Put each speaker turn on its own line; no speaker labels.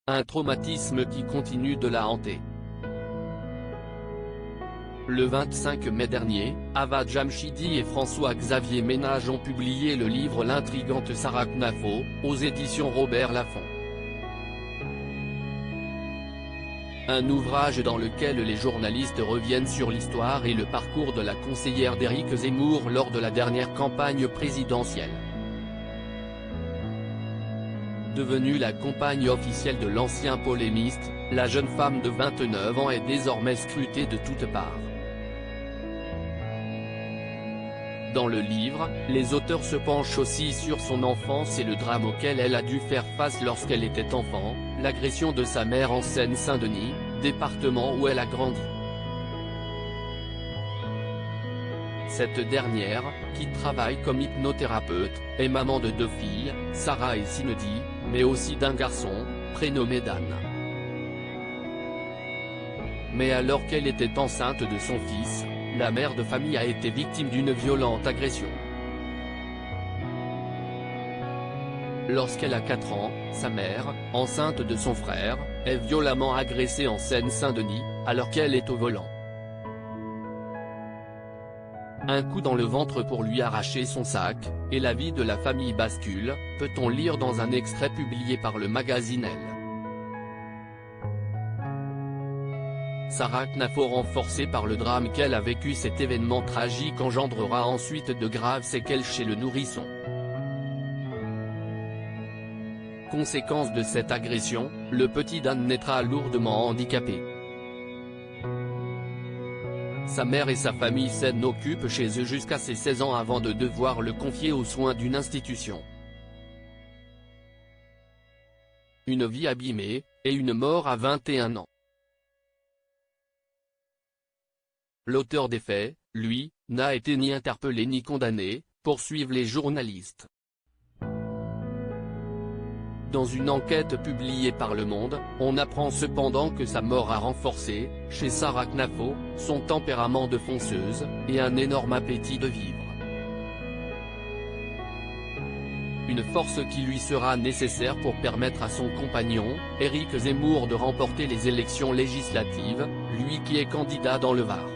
un traumatisme qui continue de la hanter. Le 25 mai dernier, Ava Jamshidi et François-Xavier Ménage ont publié le livre L'intrigante Sarah Knafo, aux éditions Robert Laffont. Un ouvrage dans lequel les journalistes reviennent sur l'histoire et le parcours de la conseillère d'Éric Zemmour lors de la dernière campagne présidentielle. Devenue la compagne officielle de l'ancien polémiste, la jeune femme de 29 ans est désormais scrutée de toutes parts. Dans le livre, les auteurs se penchent aussi sur son enfance et le drame auquel elle a dû faire face lorsqu'elle était enfant, l'agression de sa mère en Seine-Saint-Denis, département où elle a grandi. Cette dernière, qui travaille comme hypnothérapeute, est maman de 2 filles, Sarah et Cindy, mais aussi d'un garçon, prénommé Dan. Mais alors qu'elle était enceinte de son fils, la mère de famille a été victime d'une violente agression. Lorsqu'elle a 4 ans, sa mère, enceinte de son frère, est violemment agressée en Seine-Saint-Denis, alors qu'elle est au volant. Un coup dans le ventre pour lui arracher son sac, et la vie de la famille bascule, peut-on lire dans un extrait publié par le magazine Elle. Sarah Knafo, renforcée par le drame qu'elle a vécu, cet événement tragique engendrera ensuite de graves séquelles chez le nourrisson. Conséquence de cette agression, le petit Dan naîtra lourdement handicapé. Sa mère et sa famille s'en occupent chez eux jusqu'à ses 16 ans avant de devoir le confier aux soins d'une institution. Une vie abîmée, et une mort à 21 ans. L'auteur des faits, lui, n'a été ni interpellé ni condamné, poursuivent les journalistes. Dans une enquête publiée par Le Monde, on apprend cependant que sa mort a renforcé, chez Sarah Knafo, son tempérament de fonceuse, et un énorme appétit de vivre. Une force qui lui sera nécessaire pour permettre à son compagnon, Éric Zemmour, de remporter les élections législatives, lui qui est candidat dans le Var.